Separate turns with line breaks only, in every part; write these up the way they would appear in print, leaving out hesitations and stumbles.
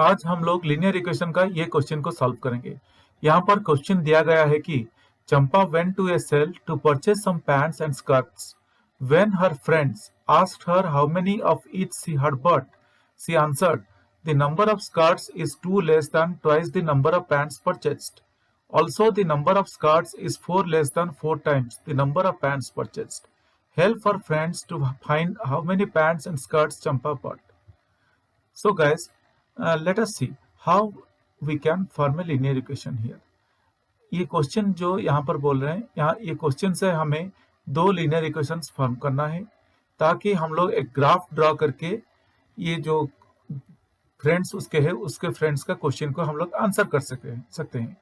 आज हम लोग लीनियर इक्वेशन का ये क्वेश्चन को सॉल्व करेंगे। यहाँ पर क्वेश्चन दिया गया है कि चंपा went to a sale to purchase some pants and skirts. When her friends asked her how many of each she had bought, she answered, "The number of skirts is 2 less than twice the number of pants purchased. Also, the number of skirts is 4 less than 4 times the number of pants purchased. Help her friends to find how many pants and skirts Champa bought." So guys, let us see how we can form a linear equation here. ये question जो यहाँ पर बोल रहे हैं, यहाँ ये question से हमें दो लीनियर इक्वेशंस फॉर्म करना है ताकि हम लोग एक ग्राफ ड्रॉ करके ये जो फ्रेंड्स उसके फ्रेंड्स का क्वेश्चन को हम लोग आंसर कर सकते हैं।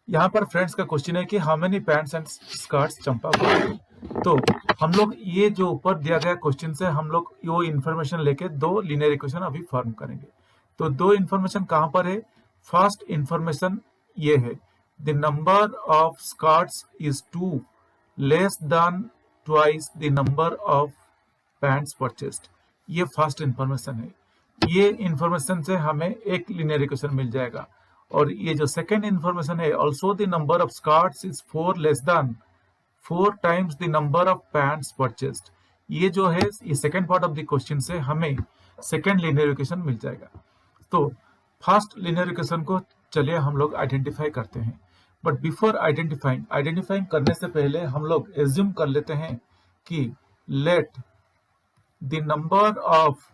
यहाँ पर फ्रेंड्स का क्वेश्चन है कि how many pants and skirts Champa bought. तो हम लोग ये जो ऊपर दिया गया क्वेश्चन से हम लोग वो इन्फॉर्मेशन लेके दो लीनियर इक्वेशन अभी फॉर्म करेंगे। तो दो इन्फॉर्मेशन कहाँ पर है? फर्स्ट इन्फॉर्मेशन ये है, the number of skirts is 2 less than twice the number of pants purchased. ये फर्स्ट इन्फॉर्मेशन है। ये इन्फॉर्मेशन से हमें एक लीनियर इक्वेशन मिल जाएगा। और ये जो सेकेंड इन्फॉर्मेशन है, also the number of skirts is 4 less than 4 times the number of pants purchased. ये जो है ये second part of the question से हमें सेकेंड लीनियर इक्वेशन मिल जाएगा। तो फर्स्ट लीनियर इक्वेशन को चलिए हम लोग आइडेंटिफाई करते हैं। बट बिफोर आइडेंटिफाइंग करने से पहले हम लोग एज्यूम कर लेते हैं कि let the number of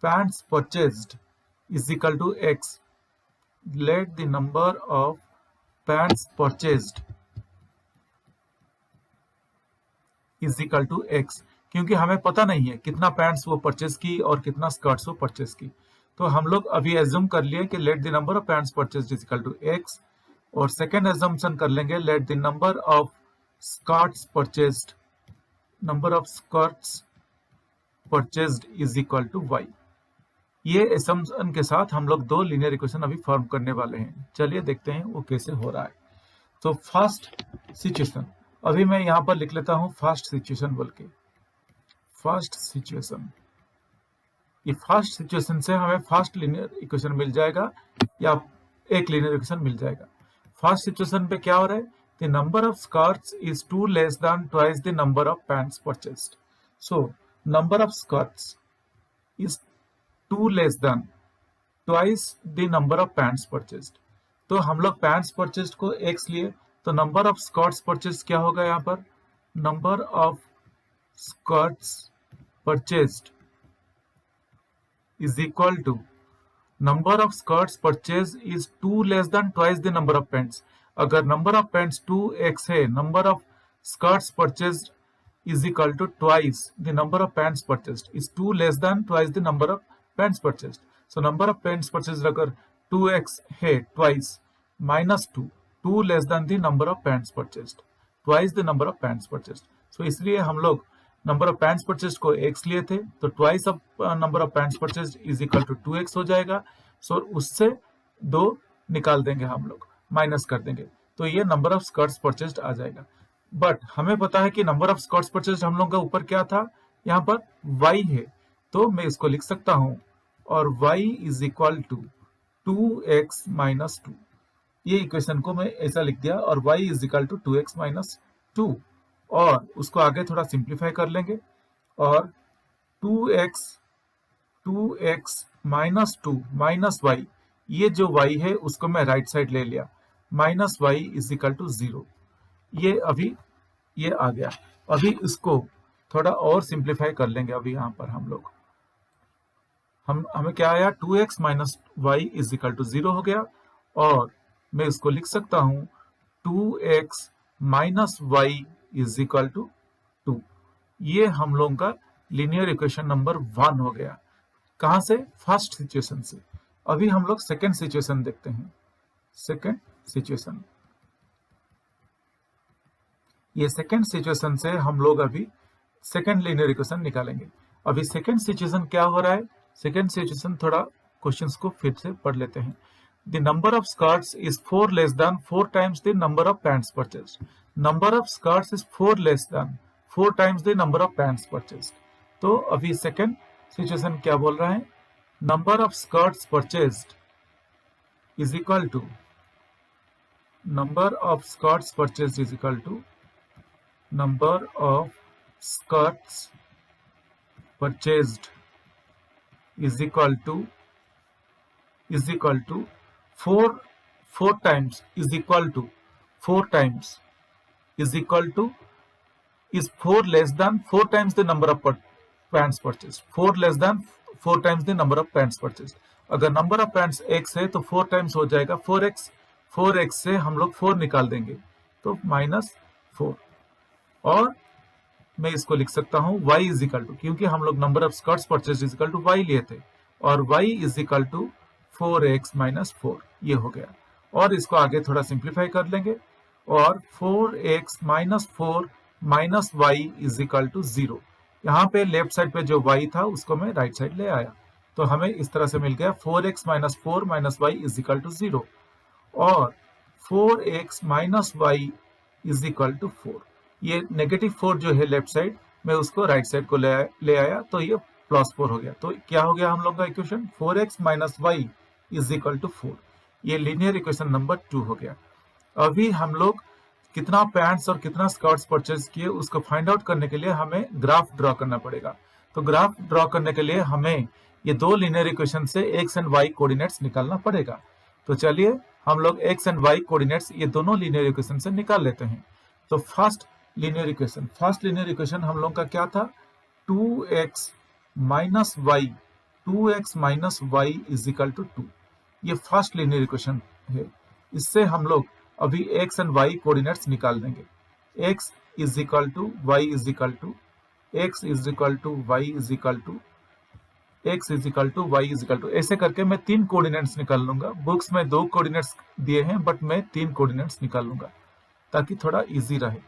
pants purchased is equal to x. Let the number of pants purchased is equal to x. क्योंकि हमें पता नहीं है कितना पैंट्स वो परचेज की और कितना स्कर्ट्स वो परचेज की। तो हम लोग अभी एज्यूम कर लिए कि let the number of pants purchased is equal to x, और सेकेंड एज्यूम्पशन कर लेंगे let the number of skirts purchased is equal to y। ये असम्पशन के साथ हम लोग दो लीनियर इक्वेशन अभी फॉर्म करने वाले हैं। चलिए देखते हैं वो कैसे हो रहा है। तो फर्स्ट सिचुएशन अभी मैं यहाँ पर लिख लेता हूँ फर्स्ट सिचुएशन बोल के। फर्स्ट सिचुएशन, ये फर्स्ट सिचुएशन से हमें फर्स्ट लीनियर इक्वेशन मिल जाएगा या एक लीनियर इक्वेशन मिल जाएगा। फर्स्ट सिचुएशन पे क्या हो रहा है? The number of skirts is 2 less than twice the number of pants purchased. So number of skirts is 2 less than twice the number of pants purchased. तो हम लोग पैंट्स परचेज्ड को x लिए, तो नंबर ऑफ स्कर्ट्स परचेज्ड क्या होगा यहाँ पर? Number of skirts purchased is equal to number of skirts purchased is 2 less than twice the number of pants. अगर नंबर ऑफ पैंट्स 2x है, number of skirts purchased is equal to twice the number of pants purchased is 2 less than twice the number of pants purchased. So number of pants purchased अगर 2x है, twice minus 2 less than the number of pants purchased, twice the number of pants purchased. So इसलिए हम लोग number of pants purchased को x लिए थे, तो twice of number of pants purchased is equal to 2x हो जाएगा। सो उससे 2 निकाल देंगे, हम लोग माइनस कर देंगे, तो ये नंबर ऑफ स्कर्ट्स परचेज्ड आ जाएगा। बट हमें पता है कि नंबर ऑफ स्कर्ट्स परचेज्ड हम लोग का ऊपर क्या था? यहाँ पर y है, तो मैं इसको लिख सकता हूं, और y is equal to 2x minus 2। ये इक्वेशन को मैं ऐसा लिख दिया, और y is equal to 2x minus 2, और उसको आगे थोड़ा सिंप्लीफाई कर लेंगे, और 2x माइनस 2 माइनस y, ये जो y है उसको मैं राइट साइड ले लिया, minus y is equal to 0। ये अभी ये आ गया। अभी इसको थोड़ा और सिंप्लीफाई कर लेंगे। अभी यहाँ पर हम लोग हमें क्या आया? 2x minus y is equal to 0 हो गया, और मैं इसको लिख सकता हूं 2x minus y is equal to 2। ये हम लोगों का लीनियर इक्वेशन नंबर 1 हो गया। कहां से? फर्स्ट सिचुएशन से। अभी हम लोग सेकेंड सिचुएशन देखते हैं। सेकेंड सिचुएशन, ये सेकेंड सिचुएशन से हम लोग अभी सेकेंड लीनियर इक्वेशन निकालेंगे। अभी सेकेंड सिचुएशन क्या हो रहा है? सेकेंड सिचुएशन थोड़ा क्वेश्चंस को फिर से पढ़ लेते हैं। The number of skirts is 4 less than 4 times the number of pants purchased. Number of skirts is 4 less than 4 times the number of pants purchased. तो अभी सेकेंड सिचुएशन क्या बोल रहा है? number of skirts purchased is equal to number of skirts purchased is equal to number of skirts purchased is equal to 4 times is equal to 4 times is equal to is 4 less than 4 times the number of pants purchased, 4 less than 4 times the number of pants purchased। अगर number of pants x है तो 4 times हो जाएगा 4x, 4x से हम लोग 4 निकाल देंगे तो -4, और मैं इसको लिख सकता हूं y इज इक्वल टू, क्योंकि हम लोग number of skirts purchase is equal to y लिए थे, और y is equal to 4x - 4, ये हो गया। और इसको आगे थोड़ा सिंप्लीफाई कर लेंगे, और 4x - 4 minus y is equal to 0। यहाँ पे लेफ्ट साइड पे जो y था उसको मैं राइट साइड ले आया, तो हमें इस तरह से मिल गया 4x - 4 minus y is equal to 0, और 4x - y is equal to 4। ये -4 जो है लेफ्ट साइड, मैं उसको राइट साइड को ले आया तो ये +4 हो गया। तो क्या हो गया हम लोग का equation, 4x - y is equal to 4। ये लीनियर इक्वेशन नंबर 2 हो गया। अभी हम लोग कितना पैंट्स और कितना स्कर्ट्स परचेज किए उसको फाइंड आउट करने के लिए हमें ग्राफ ड्रॉ करना पड़ेगा। तो ग्राफ ड्रॉ करने के लिए हमें ये दो लीनियर इक्वेशन से x एंड y कोऑर्डिनेट्स निकालना पड़ेगा। तो चलिए हम लोग x एंड y कोऑर्डिनेट्स ये दोनों लीनियर इक्वेशन से निकाल लेते हैं। तो फर्स्ट लीनियर इक्वेशन हम लोग का क्या था, 2x - y is equal to 2। ये फर्स्ट लीनियर इक्वेशन है। इससे हम लोग अभी x एंड y कोऑर्डिनेट्स निकाल देंगे। x is equal to y is equal to x is equal to y is equal to x is equal to y is equal to, ऐसे करके मैं 3 कोऑर्डिनेट्स निकाल लूंगा। बुक्स में 2 कोऑर्डिनेट्स दिए हैं, बट मैं 3 कोऑर्डिनेट्स निकाल लूंगा ताकि थोड़ा इजी रहे।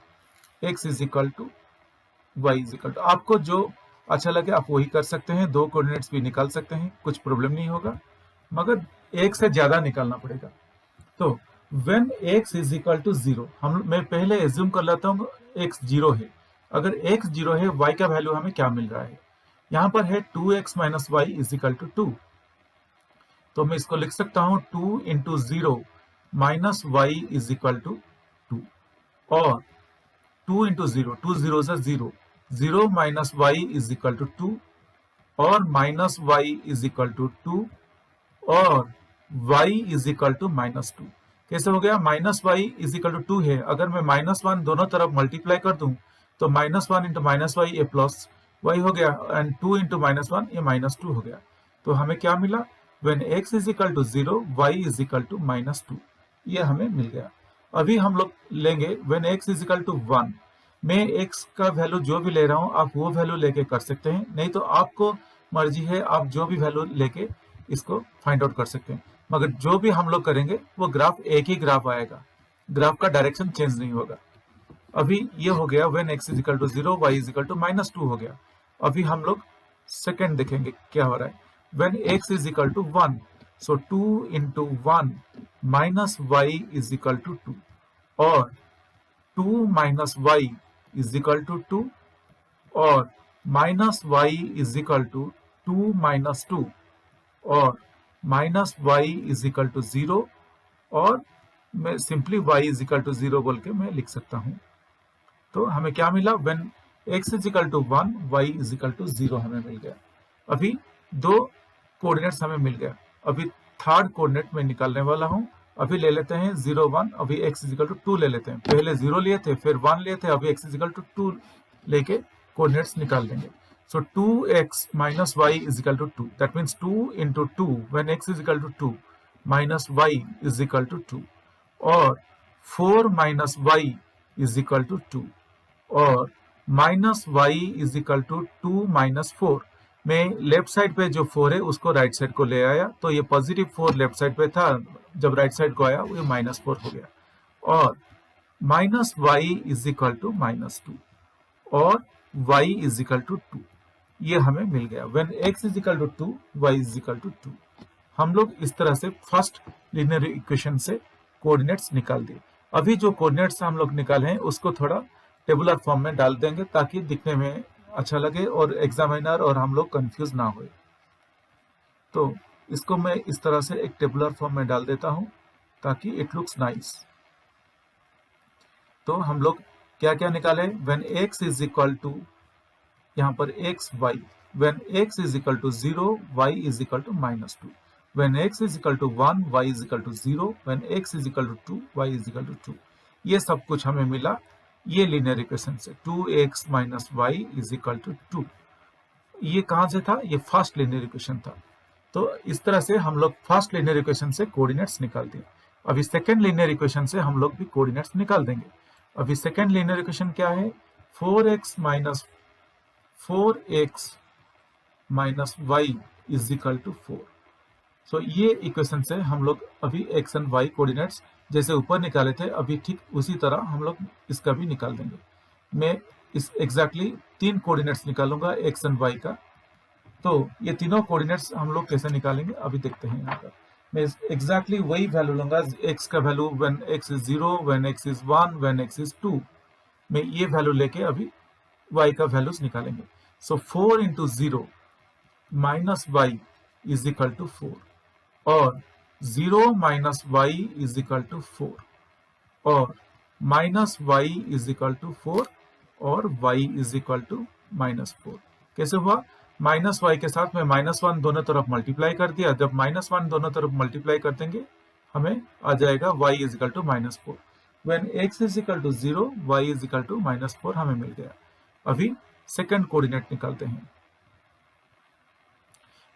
x is equal to y is equal to, आपको जो अच्छा लगे आप वही कर सकते हैं, 2 कोऑर्डिनेट्स भी निकाल सकते हैं, कुछ प्रॉब्लम नहीं होगा, मगर एक से ज्यादा निकालना पड़ेगा। तो when x is equal to 0, मैं पहले एज्यूम कर लेता हूँ x 0 है। अगर x 0 है, y का वैल्यू हमें क्या मिल रहा है, यहाँ पर है 2x - y is equal to 2। तो मैं इसको लिख सकता हूँ 2 × 0 minus y is equal to 2, और 2 × 0, 2 0 से 0, 0 minus y is equal to 2, और minus y is equal to 2, और y इज इक्वल टू -2। कैसे हो गया, -y इज इक्वल टू 2 है, अगर मैं -1 दोनों तरफ मल्टीप्लाई कर दूं तो -1 × -y ये प्लस y हो गया, एंड 2 × -1 ये -2 हो गया। तो हमें क्या मिला, when x is equal to 0 y is equal to -2, ये हमें मिल गया। अभी हम लोग लेंगे when x is equal to 1। मैं x का वैल्यू जो भी ले रहा हूँ आप वो वैल्यू लेके कर सकते हैं, नहीं तो आपको मर्जी है, आप जो भी वैल्यू लेके इसको फाइंड आउट कर सकते हैं, मगर जो भी हम लोग करेंगे वो ग्राफ एक ही ग्राफ आएगा, ग्राफ का डायरेक्शन चेंज नहीं होगा। अभी ये हो गया when x is equal to 0 y is equal to -2 हो गया। अभी हम लोग सेकंड देखेंगे क्या हो रहा है, when x is equal to 1, so 2 × 1 minus y is equal to 2, और 2 minus y is equal to 2, और minus y is equal to 2 - 2, और minus y is equal to 0, और मैं simply y is equal to 0 बोल के मैं लिख सकता हूं। तो हमें क्या मिला, when x is equal to 1 y is equal to 0 हमें मिल गया। अभी 2 कोऑर्डिनेट्स हमें मिल गया। अभी थर्ड कोऑर्डिनेट में निकालने वाला हूं। अभी ले लेते हैं 0 1, अभी x इज इक्वल टू 2 ले लेते हैं। पहले 0 लिए थे, फिर 1 लिए थे, अभी x इज इक्वल टू 2 लेके कोऑर्डिनेट्स निकाल देंगे। So 2x - y is equal to 2. That means 2 × 2 when x is equal to 2 minus y is equal to 2, और 4 minus y is equal to 2, और minus y is equal to 2 minus 4। मैं left side पे जो 4 है उसको right side को ले आया, तो ये पॉजिटिव 4 लेफ्ट साइड पे था, जब राइट साइड को आया वो -4 हो गया, और minus y is equal to -2, और y इज इक्वल टू 2, ये हमें मिल गया। When x is equal to 2 y is equal to 2। हम लोग इस तरह से फर्स्ट लीनियर इक्वेशन से कोऑर्डिनेट्स निकाल दिए। अभी जो कोऑर्डिनेट्स हम लोग निकाले हैं उसको थोड़ा टेबुलर फॉर्म में डाल देंगे ताकि दिखने में अच्छा लगे और एग्जामिनर और हम लोग कंफ्यूज ना होए। तो इसको मैं इस तरह से एक टेबुलर फॉर्म में डाल देता हूं ताकि इट लुक्स नाइस। तो हम लोग क्या क्या निकाले, when x is equal to, यहाँ पर x y, when x is equal to 0 y is equal to -2, when x is equal to 1 y is equal to 0, when x is equal to 2 y is equal to 2। ये सब कुछ हमें मिला ये linear equation से, 2x - y is equal to 2। ये कहां से था, ये फर्स्ट लीनियर इक्वेशन था। तो इस तरह से हम लोग फर्स्ट लीनियर इक्वेशन से कोऑर्डिनेट्स निकाल दिए। अभी सेकंड लीनियर इक्वेशन से हम लोग भी कोऑर्डिनेट्स निकाल देंगे। अभी सेकंड लीनियर इक्वेशन क्या है, 4x - y is equal to 4। So ये इक्वेशन से हम लोग अभी x एंड y कोऑर्डिनेट्स जैसे ऊपर निकाले थे, अभी ठीक उसी तरह हम लोग इसका भी निकाल देंगे। मैं इस एग्जैक्टली 3 कोऑर्डिनेट्स निकालूंगा x एंड y का। तो ये तीनों कोऑर्डिनेट्स हम लोग कैसे निकालेंगे अभी देखते हैं। यहाँ पर मैं एग्जैक्टली वही वैल्यू लूंगा, x का value when x is 0, when x is 1, when x is 2। मैं ये वैल्यू लेके अभी y का वैल्यूज निकालेंगे। So 4 into 0 minus y is equal to 4, और 0 minus y is equal to 4, और minus y is equal to 4, और y इज इक्वल टू -4। कैसे हुआ, -y के साथ में -1 दोनों तरफ मल्टीप्लाई कर दिया। जब -1 दोनों तरफ मल्टीप्लाई कर देंगे हमें आ जाएगा y is equal to -4। When x is equal to 0 y is equal to -4 हमें मिल गया। अभी सेकंड कोऑर्डिनेट निकालते हैं।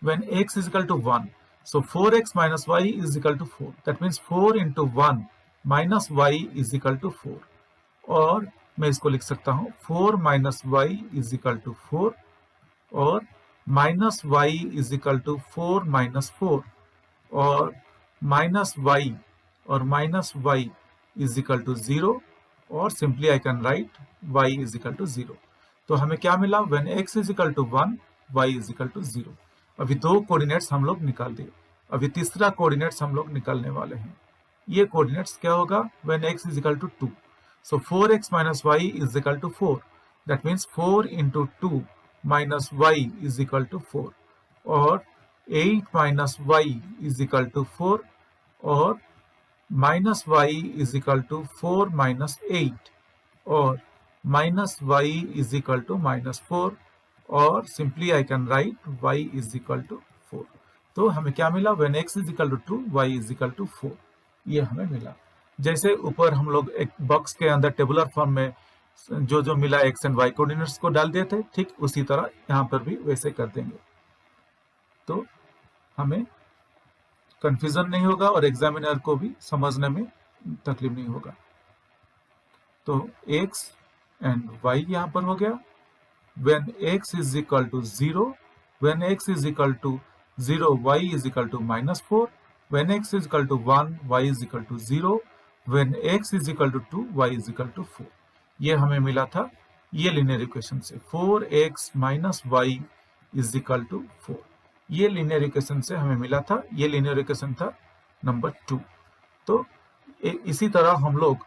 When x is equal to 1, so 4x minus y is equal to 4. That means 4 into 1 minus y is equal to 4. और मैं इसको लिख सकता हूँ 4 minus y is equal to 4, और minus y is equal to 4 minus 4, और minus y और minus y is equal to 0, और simply I can write y is equal to 0. तो हमें क्या मिला, when x is equal to 1 y is equal to 0। अभी दो कोऑर्डिनेट्स हम लोग निकाल दिए। अभी तीसरा कोऑर्डिनेट्स हम लोग निकालने वाले हैं। ये कोऑर्डिनेट्स क्या होगा, when x is equal to 2, so 4x minus y is equal to 4, that means 4 into 2 minus y is equal to 4, और 8 minus y is equal to 4, और minus y is equal to 4 minus 8, और minus y is equal to -4, और simply I can write y is equal to 4। तो हमें क्या मिला, when x is equal to 2 y is equal to 4। ये हमें मिला। जैसे ऊपर हम लोग एक बॉक्स के अंदर टेबुलर फॉर्म में जो मिला x एंड y कोऑर्डिनेट्स को डाल दिए थे, ठीक उसी तरह यहाँ पर भी वैसे कर देंगे। तो हमें कंफ्यूजन नहीं होगा और एग्जामिनर को भी समझने में तकलीफ नहीं होगा। तो x एंड y यहाँ पर हो गया। When x is equal to 0, when x is equal to 0, y is equal to -4, when x is equal to 1, y is equal to 0, when x is equal to 2, y is equal to 4। ये हमें मिला था ये linear equation से, 4x minus y is equal to 4। ये linear equation से हमें मिला था, ये लीनियर इक्वेशन था नंबर 2। तो इसी तरह हम लोग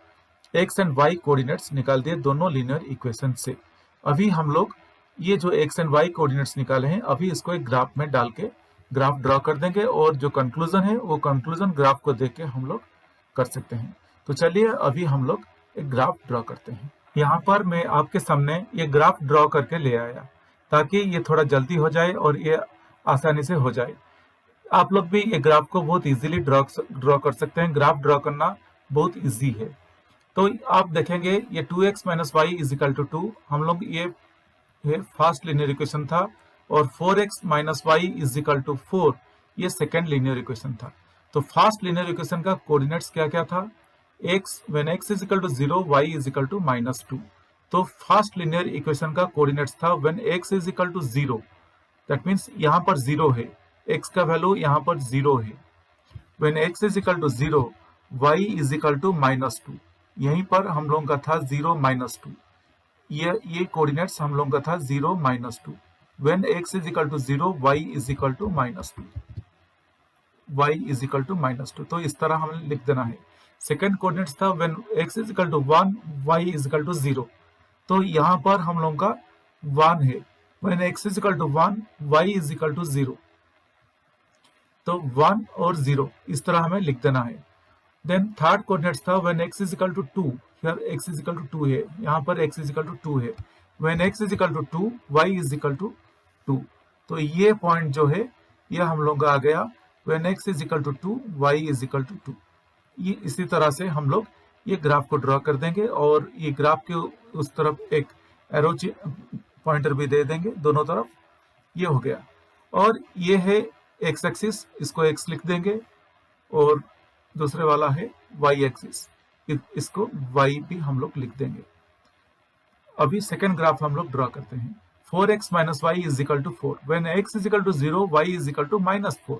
x एंड y कोऑर्डिनेट्स निकाल दिए दोनों लीनियर इक्वेशन से। अभी हम लोग ये जो x एंड y कोऑर्डिनेट्स निकाले हैं, अभी इसको एक ग्राफ में डाल के ग्राफ ड्रॉ कर देंगे, और जो कंक्लूजन है वो कंक्लूजन ग्राफ को देख के हम लोग कर सकते हैं। तो चलिए अभी हम लोग एक ग्राफ ड्रॉ करते हैं। यहाँ पर मैं आपके सामने ये ग्राफ ड्रॉ करके ले आया ताकि ये थोड़ा जल्दी हो जाए और ये आसानी से हो जाए। आप लोग भी ये ग्राफ को बहुत इजीली ड्रॉ कर सकते हैं। ग्राफ ड्रॉ करना बहुत इजी है। तो आप देखेंगे ये 2x minus y is equal to 2, हम लोग ये फर्स्ट लीनियर इक्वेशन था, और 4x minus y is equal to 4 ये सेकेंड लीनियर इक्वेशन था। तो फर्स्ट लीनियर इक्वेशन का कोऑर्डिनेट्स क्या क्या था, x when x is equal to 0 y is equal to -2। तो फर्स्ट लीनियर इक्वेशन का कोऑर्डिनेट्स था when x is equal to 0, that means यहाँ पर 0 है, x का वैल्यू यहाँ पर 0 है। when x is equal to 0 y is equal to -2, यहीं पर हम लोगों का था 0 -2। ये कोऑर्डिनेट्स हम लोगों का था 0 -2। When x is equal to 0 y is equal to -2, y is equal to -2। तो इस तरह हमें लिख देना है। सेकंड कोऑर्डिनेट्स था when x is equal to 1 y is equal to 0। तो यहाँ पर हम लोगों का 1 है। When x is equal to 1 y is equal to 0। तो 1 और 0 इस तरह हमें लिख देना है। देन थर्ड कोऑर्डिनेट्स था when x is equal to 2, here x is equal to 2 है, यहाँ पर x इज इक्वल टू 2 है। When x is equal to 2, y is equal to 2। तो ये पॉइंट जो है ये हम लोग का आ गया when x is equal to 2, y is equal to 2। ये इसी तरह से हम लोग ये ग्राफ को ड्रॉ कर देंगे और ये ग्राफ के उस तरफ एक एरो पॉइंटर भी दे देंगे दोनों तरफ। ये हो गया। और ये है x एक्सिस, इसको x लिख देंगे, और दूसरे वाला है y एक्सिस, इसको y भी हम लोग लिख देंगे। अभी सेकेंड ग्राफ हम लोग ड्रॉ करते हैं। 4x minus y is equal to 4, when x is equal to 0, y is equal to minus 4।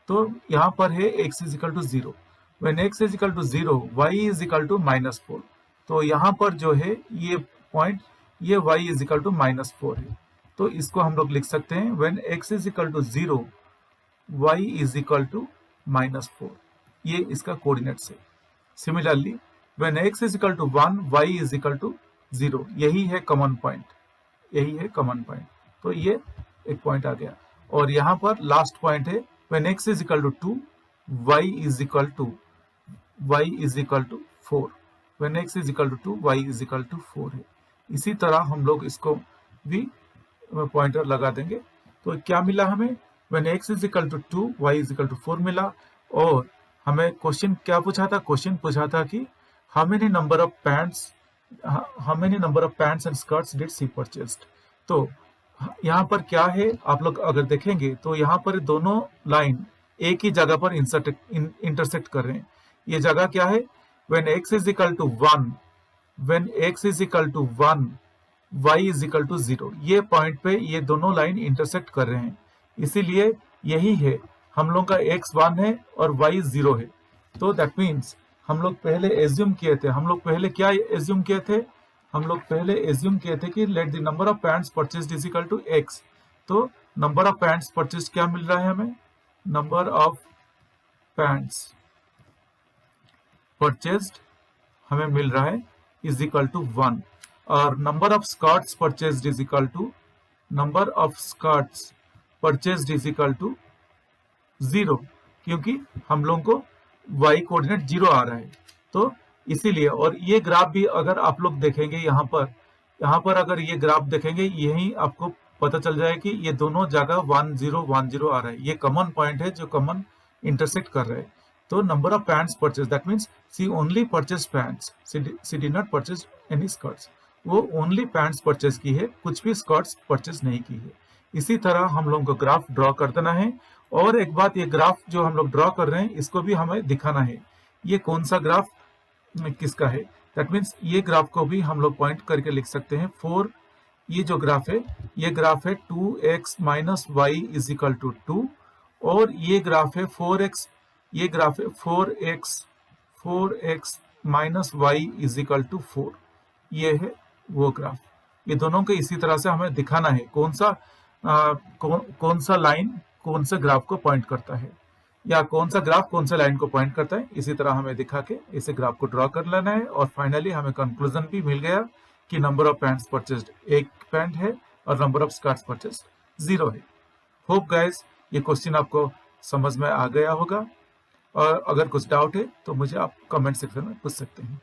तो यहाँ पर है x is equal to 0, when x is equal to 0, y is equal to minus 4। तो यहाँ पर जो है ये पॉइंट, ये y is equal to minus 4 है। तो इसको हम लोग लिख सकते हैं when x is equal to 0, y is equal to minus 4। ये इसका कोऑर्डिनेट्स है। Similarly when x is equal to 1, y is equal to 0। यही है कॉमन पॉइंट, यही है कॉमन पॉइंट। तो ये एक पॉइंट आ गया। और यहाँ पर लास्ट पॉइंट है when x is equal to 2, y is equal to 4। When x is equal to 2, y is equal to 4 है। इसी तरह हम लोग इसको भी पॉइंटर लगा देंगे। तो क्या मिला हमें, when x is equal to 2, y is equal to 4 मिला। और हमें क्वेश्चन क्या पूछा था, क्वेश्चन पूछा था कि how many number of pants and skirts did she purchased. तो यहाँ पर क्या है, आप लोग अगर देखेंगे तो यहाँ पर दोनों लाइन एक ही जगह पर इंटरसेक्ट कर रहे हैं। ये जगह क्या है, when x is equal to 1, when x is equal to 1, y is equal to 0। ये पॉइंट पे ये दोनों लाइन इंटरसेक्ट कर रहे हैं, इसीलिए यही है हम लोग का x 1 है और y 0 है। तो दैट मीन्स हम लोग पहले एज्यूम किए थे, हम लोग पहले क्या एज्यूम किए थे, हम लोग पहले एज्यूम किए थे कि let the number of pants purchased is equal to x। तो नंबर ऑफ पैंट्स परचेज्ड क्या मिल रहा है हमें, नंबर ऑफ पैंट्स परचेज्ड हमें मिल रहा है इज इक्वल टू 1, और number of skirts purchased is equal to, number of skirts purchased is equal to 0, क्योंकि हम लोगों को y कोऑर्डिनेट 0 आ रहा है। तो इसीलिए, और ये ग्राफ भी अगर आप लोग देखेंगे यहाँ पर अगर ये ग्राफ देखेंगे, यही आपको पता चल जाए कि ये दोनों जगह 1 0 1 0 आ रहा है। ये कॉमन पॉइंट है जो कॉमन इंटरसेक्ट कर रहे हैं। तो number of pants purchase, that means she only purchase pants, she did not purchase any skirts. वो ओनली पैंट्स परचेज की है, कुछ भी स्कर्ट्स परचेज नहीं की है। इसी तरह हम लोगों को ग्राफ ड्रॉ कर देना है। और एक बात, ये ग्राफ जो हम लोग ड्रॉ कर रहे हैं इसको भी हमें दिखाना है, ये कौन सा ग्राफ किसका है। दैट मीन्स ये ग्राफ को भी हम लोग पॉइंट करके लिख सकते हैं। 4, ये जो ग्राफ है, ये ग्राफ है 2x minus y is equal to 2, और ये ग्राफ है 4x, ये ग्राफ है 4x minus y is equal to 4। ये है वो ग्राफ। ये दोनों को इसी तरह से हमें दिखाना है कौन सा लाइन कौन से ग्राफ को पॉइंट करता है, या कौन सा ग्राफ कौन सा लाइन को पॉइंट करता है। इसी तरह हमें दिखा के इसे ग्राफ को ड्रॉ कर लेना है। और फाइनली हमें कंक्लूजन भी मिल गया कि number of pants purchased 1 pant है और नंबर ऑफ स्कर्ट्स परचेज्ड 0 है। होप गाइस ये क्वेश्चन आपको समझ में आ गया होगा, और अगर कुछ डाउट है तो मुझे आप कमेंट सेक्शन में पूछ सकते हैं।